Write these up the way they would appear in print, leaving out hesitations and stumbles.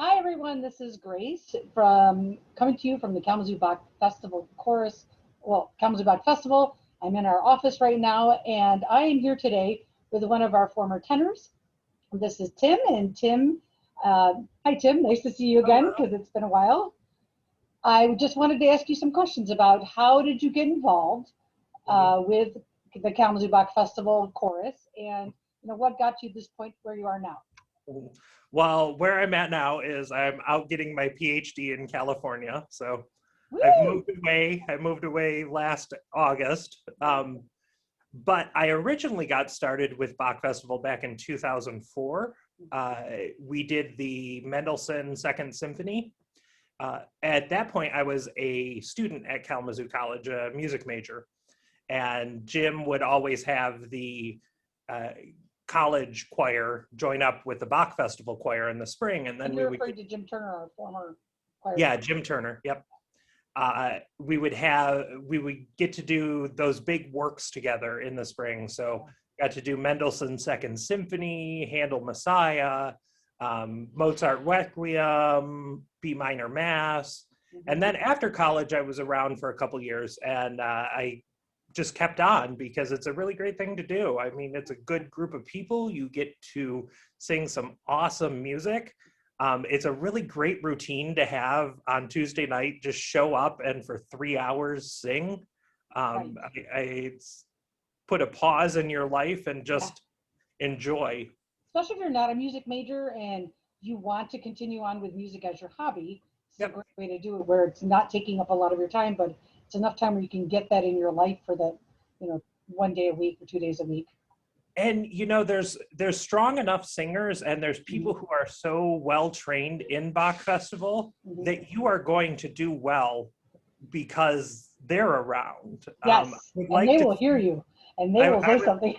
Hi everyone, this is Grace from coming to you from the Kalamazoo Bach Festival chorus. Well, Kalamazoo Bach Festival. I'm in our office right now, and I am here today with one of our former tenors. This is Tim, and Tim, hi Tim, nice to see you again because it's been a while. I just wanted to ask you some questions about how did you get involved with the Kalamazoo Bach Festival chorus, and what got you to this point where you are now. Well, where I'm at now is I'm out getting my PhD in California. So Woo! I've moved away. I moved away last August. But I originally got started with Bach Festival back in 2004. We did the Mendelssohn Second Symphony. At that point, I was a student at Kalamazoo College, a music major. And Jim would always have the college choir join up with the Bach Festival choir in the spring, and then you're referring to Jim Turner, our former choir. Yeah, Jim Turner. Yep. We would get to do those big works together in the spring. So got to do Mendelssohn Second Symphony, Handel Messiah, Mozart Requiem, B minor Mass, and then after college, I was around for a couple years, and I just kept on because it's a really great thing to do. I mean, it's a good group of people. You get to sing some awesome music. It's a really great routine to have on Tuesday night. Just show up and for 3 hours sing. I put a pause in your life and just enjoy. Especially if you're not a music major and you want to continue on with music as your hobby. It's a great way to do it where it's not taking up a lot of your time, but it's enough time where you can get that in your life for that, 1 day a week or 2 days a week. And there's strong enough singers, and there's people who are so well trained in Bach Festival that you are going to do well because they're around. Yes, and they will hear you, and they will say something.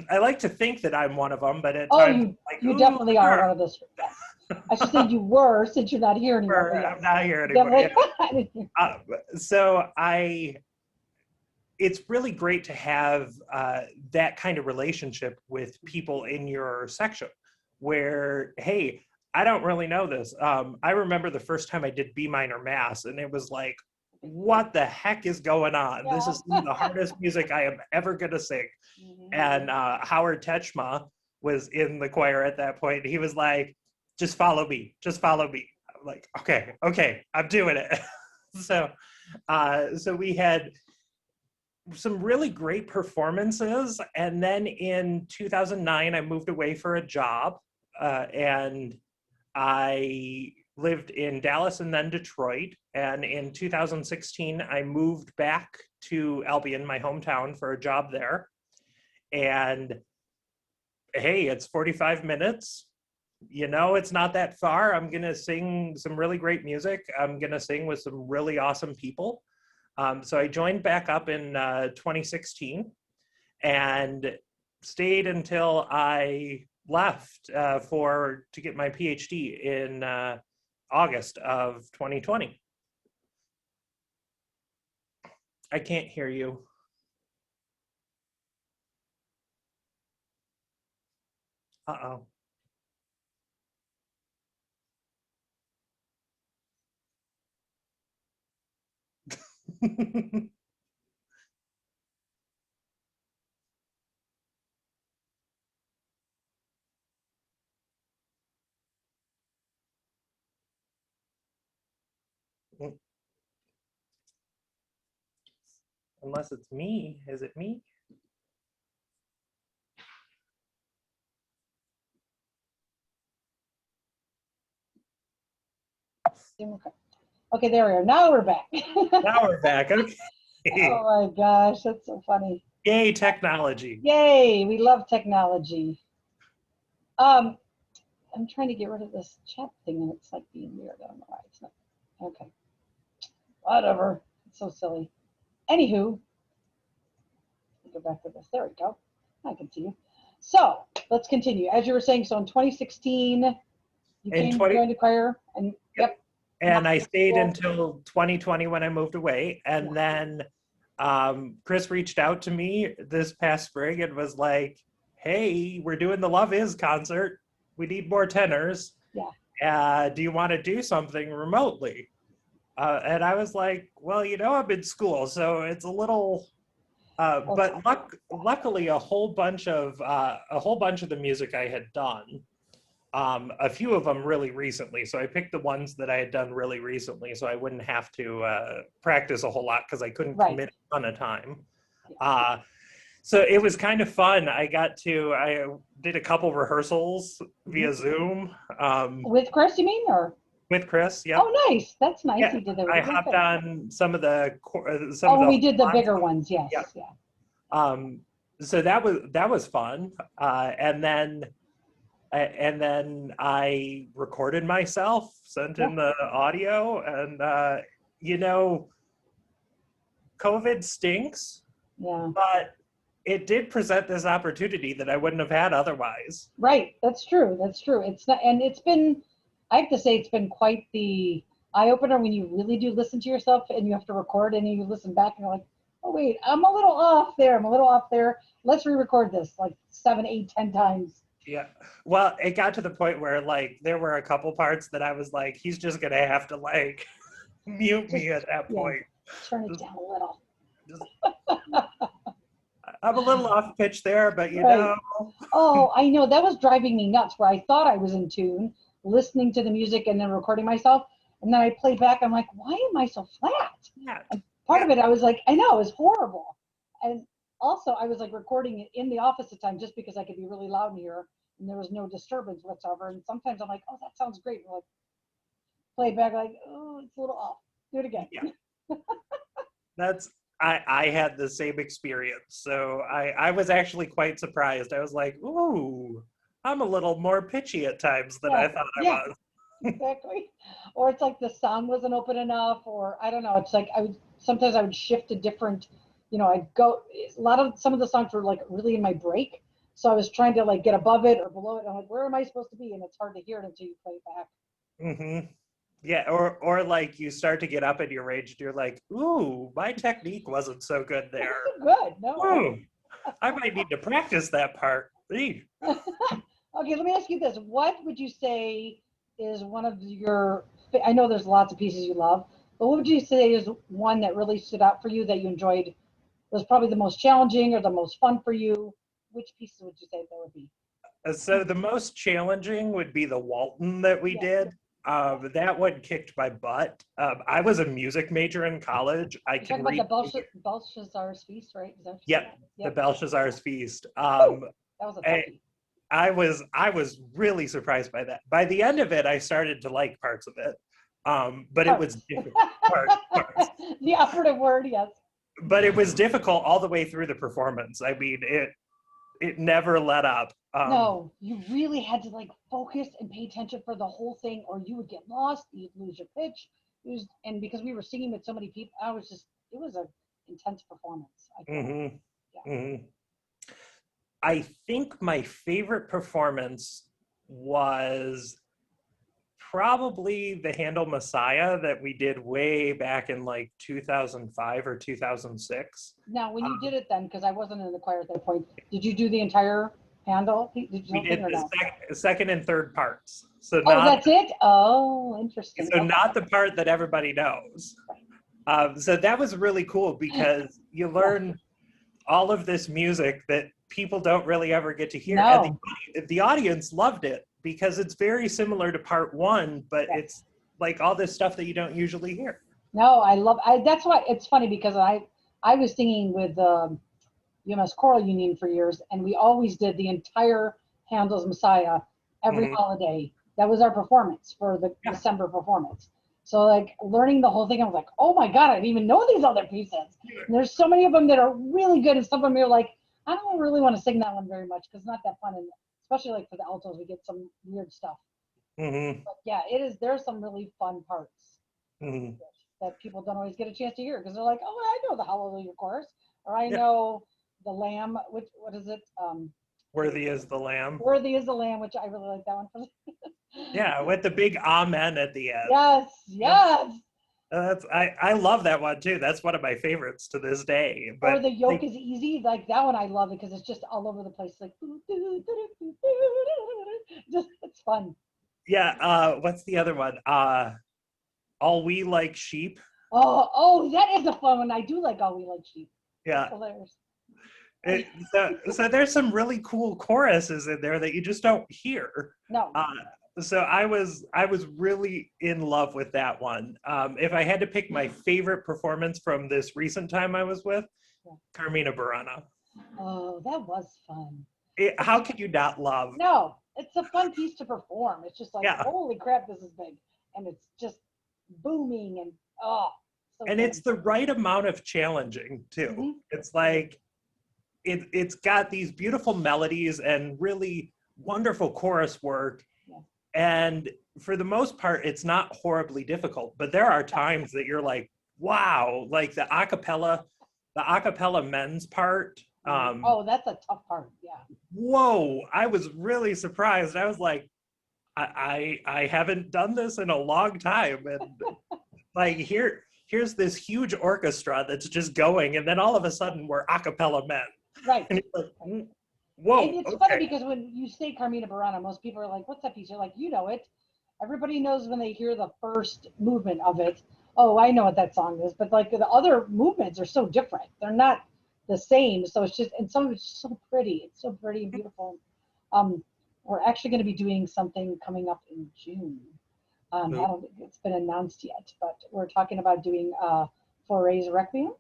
I like to think that I'm one of them, but at times, you definitely are one of those. I should say you were, since you're not here anymore. I'm not here anymore. It's really great to have that kind of relationship with people in your section where, hey, I don't really know this. I remember the first time I did B minor Mass, and it was like, what the heck is going on? Yeah. This is the hardest music I am ever going to sing. And Howard Techma was in the choir at that point. He was like, just follow me. Just follow me. I'm like, okay, I'm doing it. So we had some really great performances. And then in 2009, I moved away for a job. And I lived in Dallas and then Detroit. And in 2016, I moved back to Albion, my hometown, for a job there. And hey, it's 45 minutes. It's not that far. I'm going to sing some really great music. I'm going to sing with some really awesome people. So I joined back up in 2016 and stayed until I left to get my PhD in August of 2020. I can't hear you. Uh-oh. Unless it's me. Is it me? Okay, there we are. Now we're back. Now we're back. Okay. Oh my gosh, that's so funny. Yay, technology. Yay, we love technology. I'm trying to get rid of this chat thing and it's like being weird. I don't know why it's not. Okay. Whatever. It's so silly. Anywho, go back to this. There we go. I can see you. So let's continue. As you were saying, so in 2016, you came to join the choir, and yep. And I stayed until 2020 when I moved away. And then Chris reached out to me this past spring and was like, hey, we're doing the Love Is concert. we need more tenors. Yeah. Do you want to do something remotely? And I was like, well, I'm in school, so it's a little. But luckily, a whole bunch of the music I had done, a few of them really recently. So I picked the ones that I had done really recently, so I wouldn't have to practice a whole lot because I couldn't commit a ton of time. So it was kind of fun. I did a couple rehearsals via Zoom. With Chris, you mean, or? With Chris, yeah. Oh, nice. That's nice. Yeah, He did that. I hopped on some of the we did the bigger ones. Yes. Yeah. So that was fun. And then I recorded myself, sent in the audio, and COVID stinks. Yeah. But it did present this opportunity that I wouldn't have had otherwise. Right. That's true. It's not, and it's been, I have to say, it's been quite the eye opener when you really do listen to yourself and you have to record and you listen back and you're like, oh wait, I'm a little off there. Let's re-record this like 7, 8, 10 times. Yeah. Well, it got to the point where like there were a couple parts that I was like, he's just gonna have to like mute me at that point. Turn it down a little. I'm a little off pitch there, but you know. Oh, I know. That was driving me nuts where I thought I was in tune, listening to the music and then recording myself. And then I played back. I'm like, why am I so flat? Yeah. And part of it, I was like, I know, it was horrible. And also, I was like recording it in the office at times just because I could be really loud in here and there was no disturbance whatsoever. And sometimes I'm like, oh, that sounds great. And like, play it back, like, oh, it's a little off. Do it again. Yeah. I had the same experience. So I was actually quite surprised. I was like, ooh, I'm a little more pitchy at times than I thought I was. Exactly. Or it's like the sound wasn't open enough, or I don't know. It's like sometimes I would shift to different, I'd go, some of the songs were like really in my break. So I was trying to like get above it or below it. I'm like, where am I supposed to be? And it's hard to hear it until you play it back. Mm-hmm. Yeah, or like you start to get up in your range and you're like, ooh, my technique wasn't so good there. Good, no. Ooh, I might need to practice that part. Okay, let me ask you this. What would you say is one of your, I know there's lots of pieces you love, but what would you say is one that really stood out for you that you enjoyed, was probably the most challenging or the most fun for you? Which pieces would you say that would be? So the most challenging would be the Walton that we did. That one kicked my butt. I was a music major in college. I can read about the Belshazzar's Feast, right? Yep, the Belshazzar's Feast. That was a toughie. I was really surprised by that. By the end of it, I started to like parts of it, but it was difficult. Parts. The operative word, yes. But it was difficult all the way through the performance. I mean, it never let up. No, you really had to like focus and pay attention for the whole thing, or you would get lost. You'd lose your pitch. And because we were singing with so many people, it was an intense performance. I think my favorite performance was probably the Handel Messiah that we did way back in like 2005 or 2006. Now, when you did it then, because I wasn't in the choir at that point, did you do the entire Handel? We did the second and third parts. So that's it? Oh, interesting. So not the part that everybody knows. So that was really cool because you learn all of this music that people don't really ever get to hear. No. And the audience loved it because it's very similar to part one, but it's like all this stuff that you don't usually hear. No, that's why it's funny because I was singing with UMS Choral Union for years, and we always did the entire Handel's Messiah every holiday. That was our performance for the December performance. So like learning the whole thing, I was like, oh my God, I didn't even know these other pieces. And there's so many of them that are really good, and some of them you're like, I don't really want to sing that one very much because it's not that fun, and especially like for the altos, we get some weird stuff. But yeah, there's some really fun parts that people don't always get a chance to hear because they're like, oh, I know the Hallelujah chorus, or I know the Lamb, what is it? Worthy is the Lamb. Worthy is the Lamb, which I really like that one. Yeah, with the big amen at the end. Yes. I love that one too. That's one of my favorites to this day. But or the yoke is easy, like that one I love it because it's just all over the place, like it's fun. Yeah, what's the other one? All We Like Sheep. Oh, that is a fun one. I do like All We Like Sheep. That's Yeah. hilarious. So there's some really cool choruses in there that you just don't hear. No. So I was really in love with that one. If I had to pick my favorite performance from this recent time I was with, Yeah. Carmina Burana. Oh, that was fun. How could you not love? No, it's a fun piece to perform. It's just like, Yeah. holy crap, this is big. And it's just booming and so And good. it's the right amount of challenging too. Mm-hmm. It's like it's got these beautiful melodies and really wonderful chorus work. Yeah. And for the most part, it's not horribly difficult, but there are times that you're like, wow, like the acapella men's part. Oh, that's a tough part. Yeah. Whoa, I was really surprised. I was like, I haven't done this in a long time. And like here's this huge orchestra that's just going, and then all of a sudden we're acapella men. Right. And you're like, whoa. And it's okay. funny because when you say Carmina Burana, most people are like, what's that piece? You're like, you know it. Everybody knows when they hear the first movement of it. Oh, I know what that song is. But like the other movements are so different. They're not the same. So it's just, and some of it's so pretty. It's so pretty and beautiful. We're actually going to be doing something coming up in June. I don't think it's been announced yet, but we're talking about doing Foray's Requiem.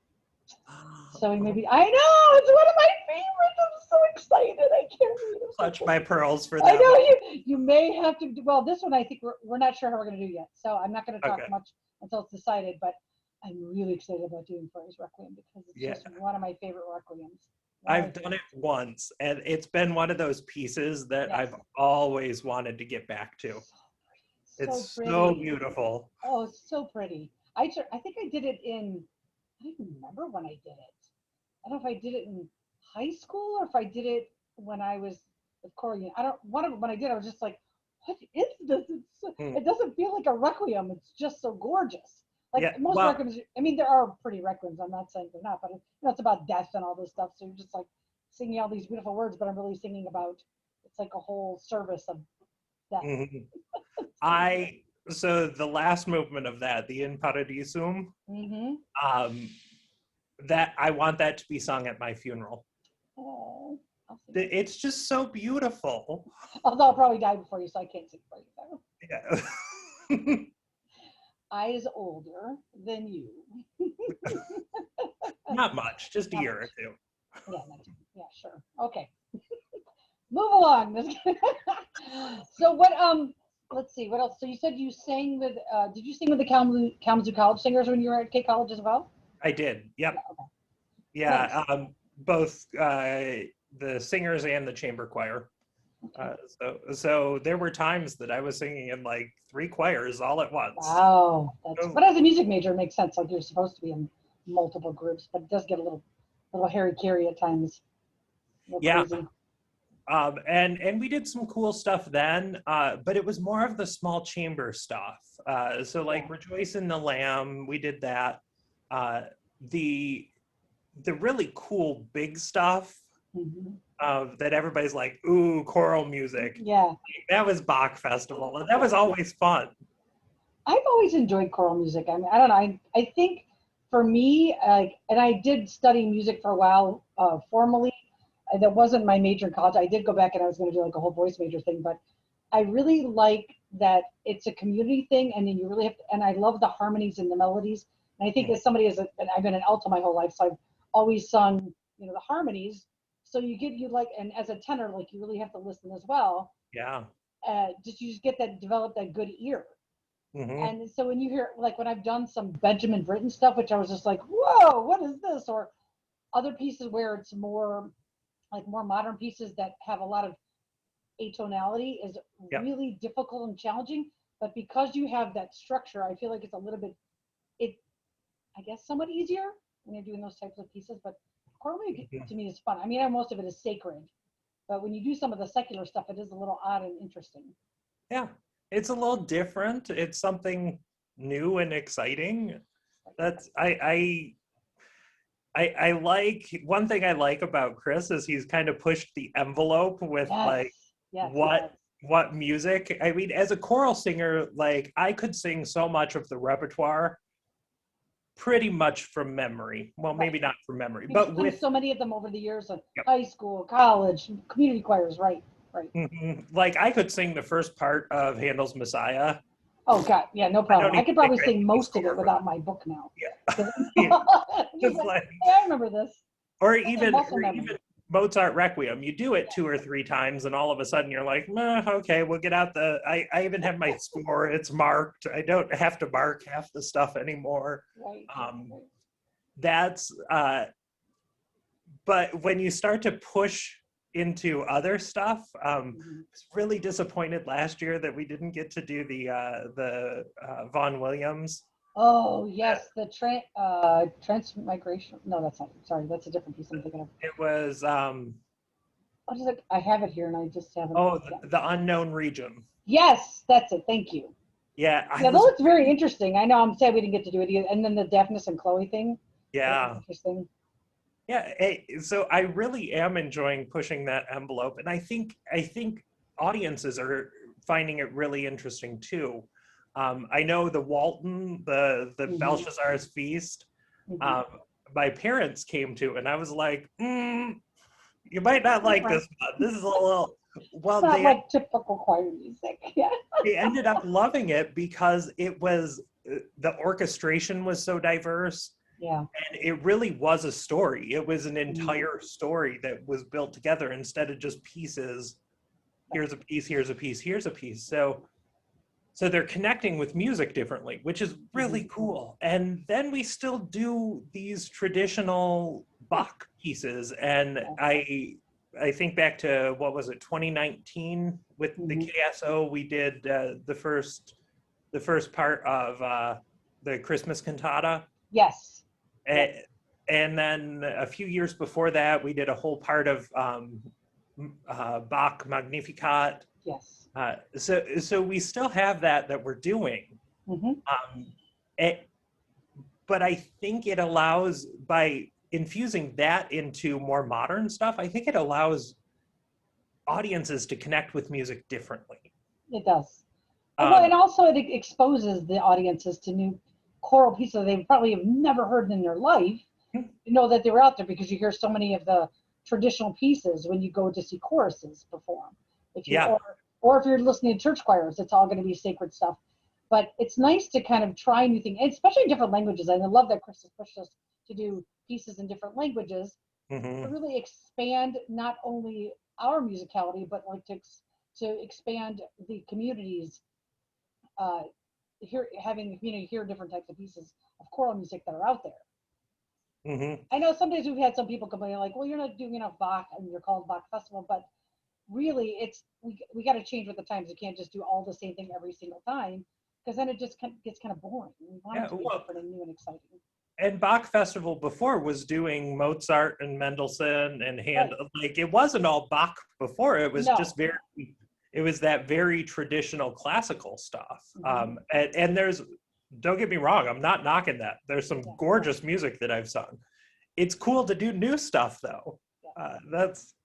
So maybe, I know, it's one of my favorites. I'm so excited. I can't read it. Clutch my pearls for that. I know you may have to, well, this one I think we're not sure how we're going to do yet. So I'm not going to talk much until it's decided, but I'm really excited about doing Foray's Requiem because it's just one of my favorite requiems. I've done it once, and it's been one of those pieces that I've always wanted to get back to. It's so beautiful. Oh, it's so pretty. I think I did it in, I don't even remember when I did it. I don't know if I did it in high school or if I did it when I was with Corey. When I did, I was just like, what is this? It doesn't feel like a requiem. It's just so gorgeous. Like most requiems, I mean, there are pretty requiems. I'm not saying they're not, but it's about death and all this stuff. So you're just like singing all these beautiful words, but I'm really singing about, it's like a whole service of death. Mm-hmm. So the last movement of that, the In Paradisum, that I want that to be sung at my funeral. Oh, it's just so beautiful. Although I'll probably die before you, so I can't sing for you. Yeah. I's older than you. Not much, just a year or two. Yeah, sure. Okay. Move along. So what? Let's see. What else? So you said you sang with. Did you sing with the Kalamazoo College Singers when you were at K College as well? I did. Yep. Yeah. Okay. Both the singers and the chamber choir. Okay. So there were times that I was singing in like 3 choirs all at once. Wow. But as a music major, it makes sense. Like you're supposed to be in multiple groups, but it does get a little hairy-carry at times. Crazy. And we did some cool stuff then, but it was more of the small chamber stuff. So like Rejoice in the Lamb, we did that. The really cool big stuff that everybody's like, ooh, choral music. Yeah. That was Bach Festival, and that was always fun. I've always enjoyed choral music. I mean, I don't know. I think for me, and I did study music for a while formally. That wasn't my major in college. I did go back and I was going to do like a whole voice major thing, but I really like that it's a community thing, and then you really have to, and I love the harmonies and the melodies. And I think as somebody I've been an alto my whole life, so I've always sung, the harmonies. So and as a tenor, like you really have to listen as well. Yeah. You just get develop that good ear. Mm-hmm. And so when you hear, like when I've done some Benjamin Britten stuff, which I was just like, whoa, what is this? Or other pieces where it's more modern pieces that have a lot of atonality is really difficult and challenging. But because you have that structure, I feel like it's a little bit, I guess, somewhat easier when you're doing those types of pieces. But choral music to me is fun. I mean, most of it is sacred, but when you do some of the secular stuff, it is a little odd and interesting. Yeah, it's a little different. It's something new and exciting. That's I like, one thing I like about Chris is he's kind of pushed the envelope with what what music, I mean, as a choral singer, like I could sing so much of the repertoire pretty much from memory. Well, Right. maybe not from memory, We've but sung with so many of them over the years of yep. high school, college, community choirs, right, right. Like I could sing the first part of Handel's Messiah. Oh God, yeah, no I problem. don't I even could think probably I sing need the most of it score for that. without my book now. Yeah. Yeah. Just Just like, like, hey, I remember this. or It's like even muscle or memory. even Mozart Requiem. You do it Yeah. 2 or 3 times, and all of a sudden you're like, okay, we'll get out the. I even have my score. It's marked. I don't have to mark half the stuff anymore. Right, Um, right. that's. But when you start to push into other stuff, I was really disappointed last year that we didn't get to do the Vaughan Williams. Oh yes, the transmigration. No, that's not. Sorry, that's a different piece I'm thinking of. It was What is it? I have it here, and I just haven't. oh the Unknown Region. Yes, that's it. Thank you. Yeah, I Yeah, that was looks very interesting. I know. I'm sad we didn't get to do it either. And then the deafness and Chloe thing. That was yeah. interesting. Yeah, so I really am enjoying pushing that envelope, and I think audiences are finding it really interesting too. I know the Walton, the Belshazzar's Feast, Mm-hmm. um, my parents came to, and I was like, you might not like Different. this one. This is a little. It's Well, not like typical choir music. Yeah. they ended up loving it because it was the orchestration was so diverse. Yeah. And it really was a story. It was an Mm-hmm. entire story that was built together instead of just pieces. Here's a piece, here's a piece, here's a piece. So they're connecting with music differently, which is really cool. And then we still do these traditional Bach pieces. And I think back to, what was it, 2019 with the KSO, we did the first part of the Christmas cantata. Yes. And then a few years before that, we did a whole part of Bach Magnificat. Yes. So we still have that we're doing. But I think it allows, by infusing that into more modern stuff, I think it allows audiences to connect with music differently. It does. Well, and also it exposes the audiences to new choral pieces they probably have never heard in their life. You know that they were out there because you hear so many of the traditional pieces when you go to see choruses perform. If you, or if you're listening to church choirs, it's all going to be sacred stuff. But it's nice to kind of try new things, especially in different languages. And I love that Chris has pushed us to do pieces in different languages to really expand not only our musicality, but like to expand the communities, having the community hear different types of pieces of choral music that are out there. I know some days we've had some people complain like, well, you're not doing enough Bach and you're called Bach Festival, but really it's we got to change with the times. You can't just do all the same thing every single time because then it just gets kind of boring. We want it to be different and new and exciting. And Bach Festival before was doing Mozart and Mendelssohn and Handel. Like it wasn't all Bach before. It was just it was that very traditional classical stuff. And there's, don't get me wrong, I'm not knocking that. There's some gorgeous music that I've sung. It's cool to do new stuff though. That's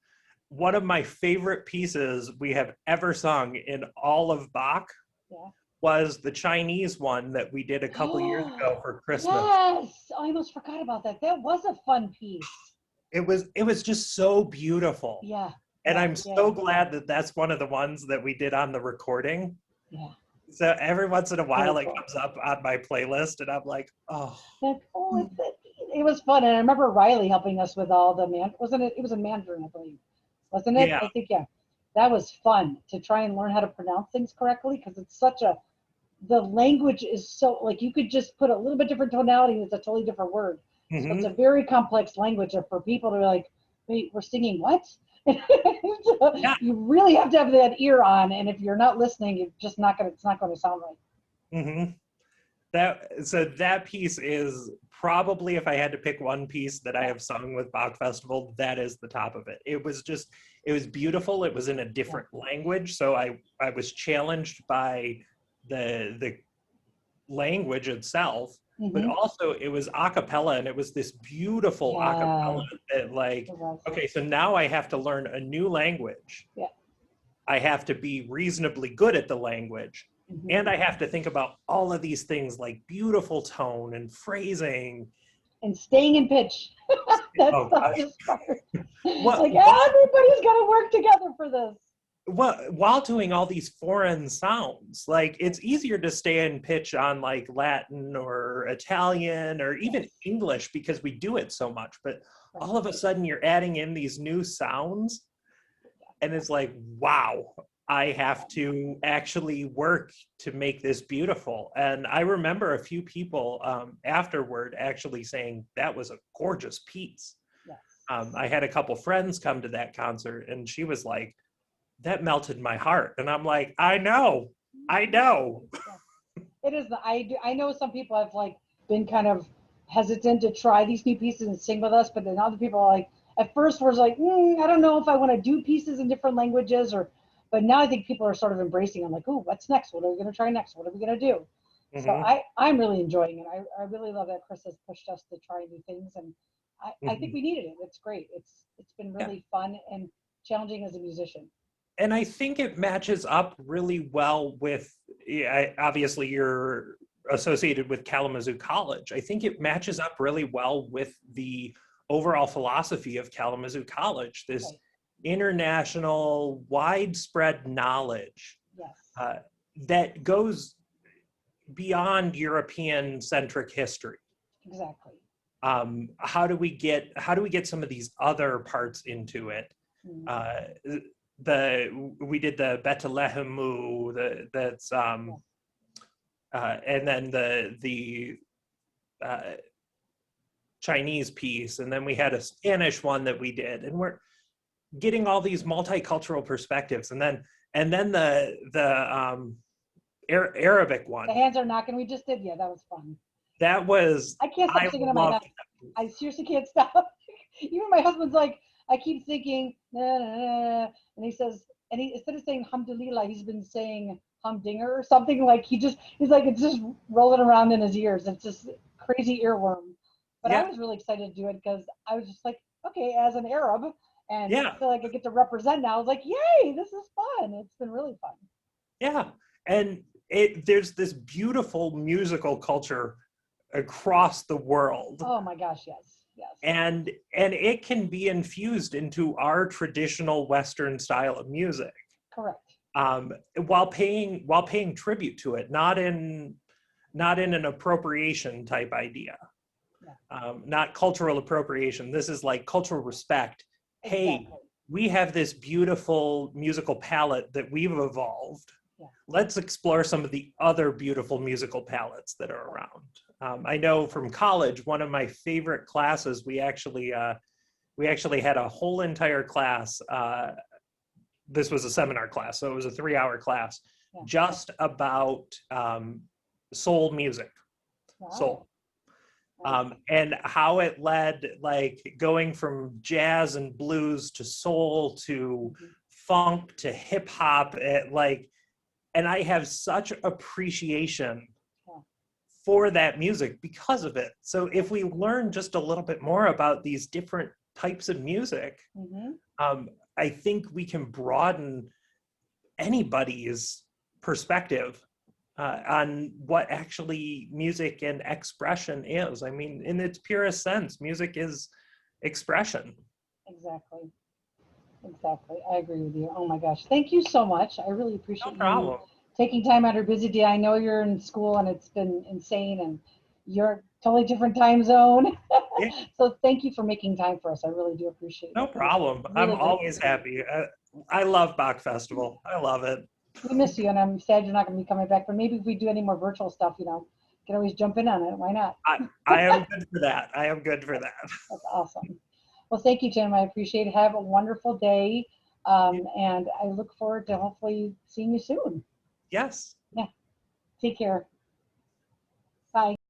one of my favorite pieces we have ever sung in all of Bach. Was the Chinese one that we did a couple years ago for Christmas. Yes, I almost forgot about that. That was a fun piece. It was just so beautiful. Yeah. And I'm so glad that that's one of the ones that we did on the recording. Yeah. So every once in a while it comes up on my playlist and I'm like, it was fun. And I remember Riley helping us with all the wasn't it? It was a Mandarin, I believe. Wasn't it? Yeah. I think, yeah. That was fun to try and learn how to pronounce things correctly because it's the language is so, like, you could just put a little bit different tonality and it's a totally different word. So it's a very complex language for people to be like, wait, we're singing what? You really have to have that ear on, and if you're not listening, it's not going to sound right. That piece is probably, if I had to pick one piece that I have sung with Bach Festival, that is the top of it. It was beautiful. It was in a different language, so I was challenged by the language itself, but also it was a cappella, and it was this beautiful a cappella that, like, okay, so now I have to learn a new language. I have to be reasonably good at the language. Mhm. And I have to think about all of these things like beautiful tone and phrasing. And staying in pitch. That's Oh the gosh. hardest part. What Like everybody's got to work together for this. while doing all these foreign sounds, like it's easier to stay in pitch on like Latin or Italian or even Yes. English because we do it so much. But Right. all of a sudden you're adding in these new sounds and it's like, wow, I have to actually work to make this beautiful. And I remember a few people afterward actually saying that was a gorgeous piece. Yes. I had a couple friends come to that concert and she was like, that melted my heart. And I'm like, I know. It is. I know some people have like been kind of hesitant to try these new pieces and sing with us, but then other people are like, at first was like, I don't know if I want to do pieces in different languages but now I think people are sort of embracing. I'm like, oh, what's next? What are we going to try next? What are we going to do? So Mm-hmm. I'm really enjoying it. I really love that Chris has pushed us to try new things, and I think Mm-hmm. we needed it. It's great. It's been Yeah. really fun and challenging as a musician. And I think it matches up really well with, obviously you're associated with Kalamazoo College. I think it matches up really well with the overall philosophy of Kalamazoo College, this Right. international, widespread knowledge Yes. that goes beyond European centric history. Exactly. How do we get some of these other parts into it? Mhm. We did the Betelehemu, that's and then the uh, Chinese piece, and then we had a Spanish one that we did, and we're getting all these multicultural perspectives, and then the Arabic The one. hands are knocking. We just did. Yeah, that was fun. That was I can't stop I singing in my head. loved. I seriously can't stop. Even my husband's like, I keep thinking, nah, nah, nah, and he says, and he instead of saying hamdulillah, he's been saying humdinger or something. Like he's like it's just rolling around in his ears. It's just crazy earworm. But I Yeah, was really excited to do it because I was just like, okay, as an Arab, and yeah, I feel like I get to represent now. I was like, yay, this is fun. It's been really fun. yeah. And there's this beautiful musical culture across the world, Oh my gosh, yes, yes, and it can be infused into our traditional Western style of music, correct. while paying tribute to it, not in an appropriation type idea, Yeah, not cultural appropriation. This is like cultural respect. Hey, exactly. we have this beautiful musical palette that we've evolved. Yeah. Let's explore some of the other beautiful musical palettes that are around. I know from college, one of my favorite classes, we actually had a whole entire class. This was a seminar class, so it was a 3-hour class Yeah. just about soul music, Wow. soul. Nice. And how it led, like going from jazz and blues to soul to Mhm. funk to hip hop, and I have such appreciation Yeah. for that music because of it. So if we learn just a little bit more about these different types of music, Mm-hmm. I think we can broaden anybody's perspective on what actually music and expression is. I mean, in its purest sense, music is expression. Exactly. Exactly. I agree with you. Oh my gosh. Thank you so much. I really No appreciate you problem. taking time out of your busy day. I know you're in school and it's been insane and you're totally different time zone. Yeah, So thank you for making time for us. I really do appreciate no it. It was problem. I'm really great to always see you. happy. I love Bach Festival. I love it. We miss you and I'm sad you're not going to be coming back, but maybe if we do any more virtual stuff, can always jump in on it. Why not? I am good for that. I am good for that. That's awesome. Well, thank you, Tim. I appreciate it. Have a wonderful day. And I look forward to hopefully seeing you soon. Yes. Yeah. Take care. Bye.